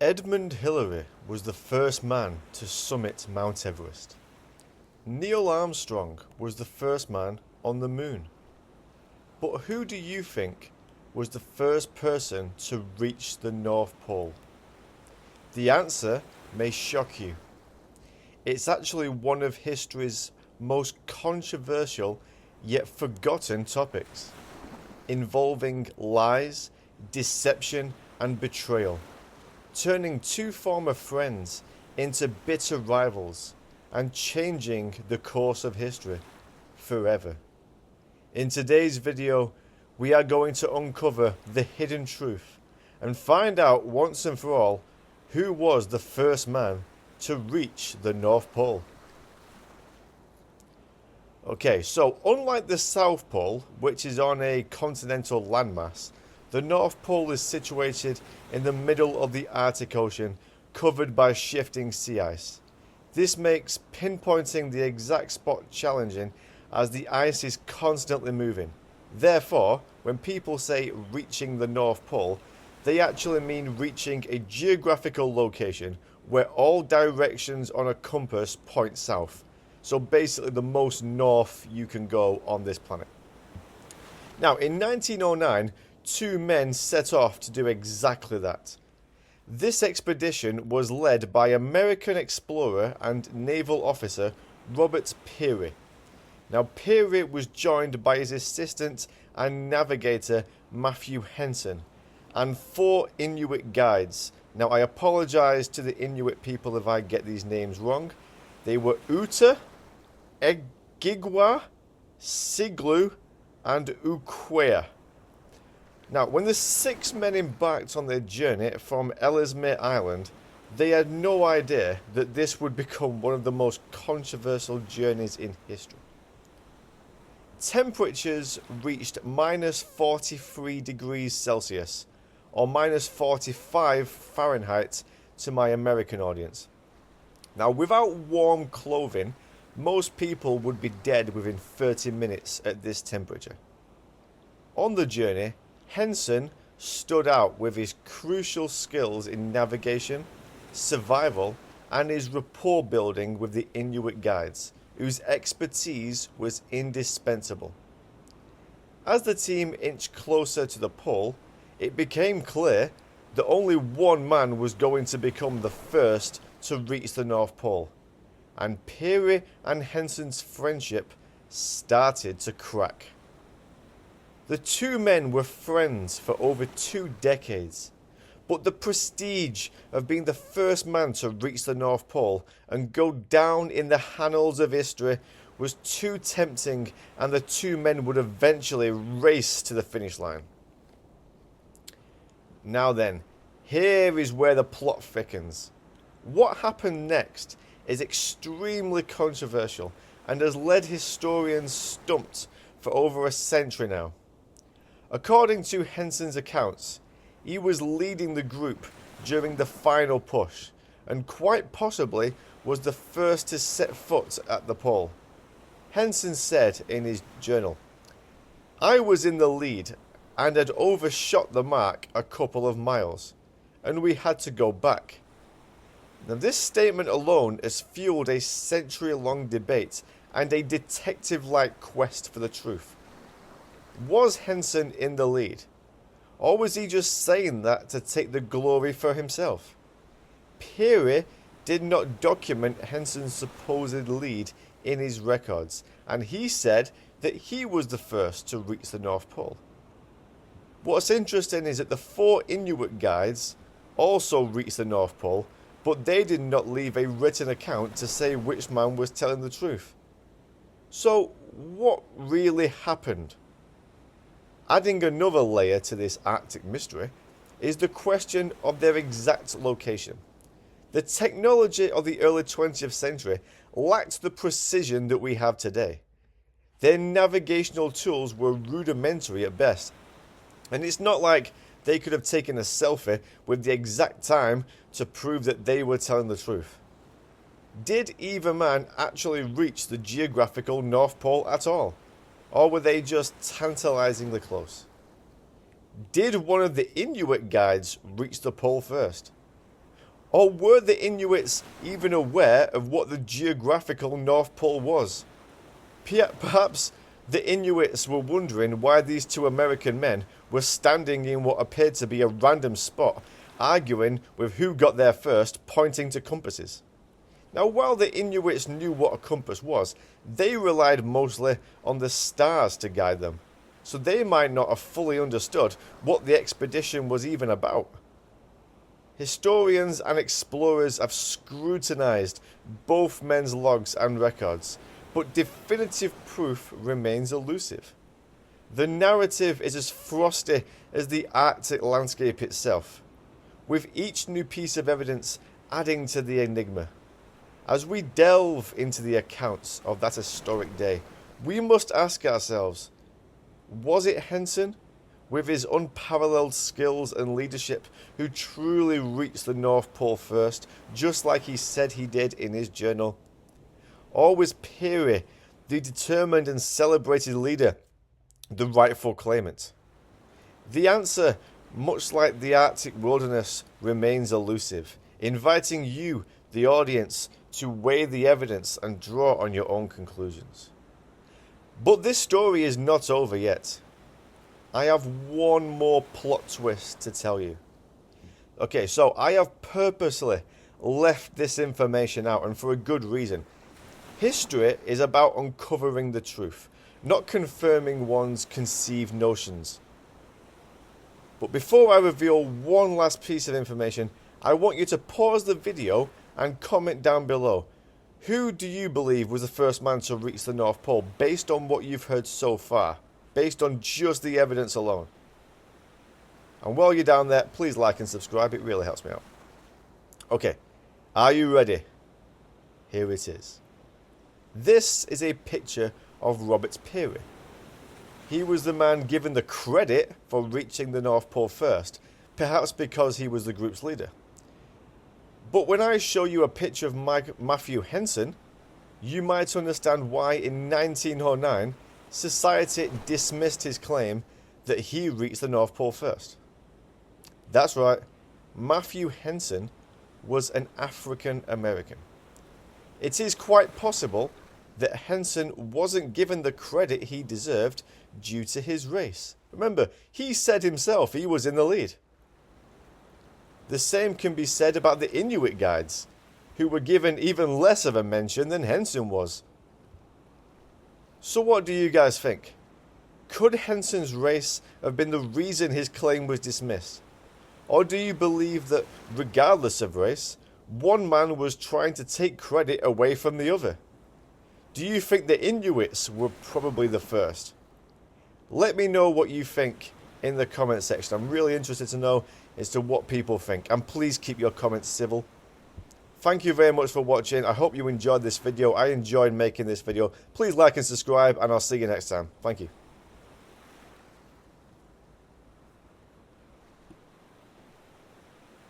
Edmund Hillary was the first man to summit Mount Everest. Neil Armstrong was the first man on the moon. But who do you think was the first person to reach the North Pole? The answer may shock you. It's actually one of history's most controversial yet forgotten topics, involving lies, deception, and betrayal, turning two former friends into bitter rivals and changing the course of history forever. In today's video, we are going to uncover the hidden truth and find out once and for all who was the first man to reach the North Pole. Okay, so unlike the South Pole, which is on a continental landmass, the North Pole is situated in the middle of the Arctic Ocean, covered by shifting sea ice. This makes pinpointing the exact spot challenging, as the ice is constantly moving. Therefore, when people say reaching the North Pole, they actually mean reaching a geographical location where all directions on a compass point south. So basically the most north you can go on this planet. Now, in 1909, two men set off to do exactly that. This expedition was led by American explorer and naval officer Robert Peary. Now, Peary was joined by his assistant and navigator Matthew Henson and 4 Inuit guides. Now, I apologize to the Inuit people if I get these names wrong. They were Uta, Egigwa, Siglu, and Ukwea. Now, when the 6 men embarked on their journey from Ellesmere Island, they had no idea that this would become one of the most controversial journeys in history. Temperatures reached minus 43 degrees Celsius, or minus 45 Fahrenheit to my American audience. Now, without warm clothing, most people would be dead within 30 minutes at this temperature. On the journey, Henson stood out with his crucial skills in navigation, survival, and his rapport building with the Inuit guides, whose expertise was indispensable. As the team inched closer to the pole, it became clear that only one man was going to become the first to reach the North Pole, and Peary and Henson's friendship started to crack. The two men were friends for over 2 decades, but the prestige of being the first man to reach the North Pole and go down in the annals of history was too tempting, and the two men would eventually race to the finish line. Now then, here is where the plot thickens. What happened next is extremely controversial and has led historians stumped for over a century now. According to Henson's accounts, he was leading the group during the final push and quite possibly was the first to set foot at the pole. Henson said in his journal, "I was in the lead and had overshot the mark a couple of miles, and we had to go back." Now, this statement alone has fueled a century-long debate and a detective-like quest for the truth. Was Henson in the lead? Or was he just saying that to take the glory for himself? Peary did not document Henson's supposed lead in his records, and he said that he was the first to reach the North Pole. What's interesting is that the 4 Inuit guides also reached the North Pole, but they did not leave a written account to say which man was telling the truth. So, what really happened? Adding another layer to this Arctic mystery is the question of their exact location. The technology of the early 20th century lacked the precision that we have today. Their navigational tools were rudimentary at best, and it's not like they could have taken a selfie with the exact time to prove that they were telling the truth. Did either man actually reach the geographical North Pole at all? Or were they just tantalizingly close? Did one of the Inuit guides reach the pole first? Or were the Inuits even aware of what the geographical North Pole was? Perhaps the Inuits were wondering why these two American men were standing in what appeared to be a random spot, arguing with who got there first, pointing to compasses. Now, while the Inuits knew what a compass was, they relied mostly on the stars to guide them, so they might not have fully understood what the expedition was even about. Historians and explorers have scrutinized both men's logs and records, but definitive proof remains elusive. The narrative is as frosty as the Arctic landscape itself, with each new piece of evidence adding to the enigma. As we delve into the accounts of that historic day, we must ask ourselves, was it Henson, with his unparalleled skills and leadership, who truly reached the North Pole first, just like he said he did in his journal? Or was Peary, the determined and celebrated leader, the rightful claimant? The answer, much like the Arctic wilderness, remains elusive, inviting you, the audience, to weigh the evidence and draw on your own conclusions. But this story is not over yet. I have one more plot twist to tell you. Okay, so I have purposely left this information out, and for a good reason. History is about uncovering the truth, not confirming one's conceived notions. But before I reveal one last piece of information, I want you to pause the video and comment down below. Who do you believe was the first man to reach the North Pole based on what you've heard so far? Based on just the evidence alone? And while you're down there, please like and subscribe. It really helps me out. Okay, are you ready? Here it is. This is a picture of Robert Peary. He was the man given the credit for reaching the North Pole first, perhaps because he was the group's leader. But when I show you a picture of Matthew Henson, you might understand why in 1909 society dismissed his claim that he reached the North Pole first. That's right, Matthew Henson was an African American. It is quite possible that Henson wasn't given the credit he deserved due to his race. Remember, he said himself he was in the lead. The same can be said about the Inuit guides, who were given even less of a mention than Henson was. So what do you guys think? Could Henson's race have been the reason his claim was dismissed? Or do you believe that, regardless of race, one man was trying to take credit away from the other? Do you think the Inuits were probably the first? Let me know what you think in the comment section. I'm really interested to know as to what people think, and please keep your comments civil. Thank you very much for watching. I hope you enjoyed this video. I enjoyed making this video. Please like and subscribe, and I'll see you next time. Thank you.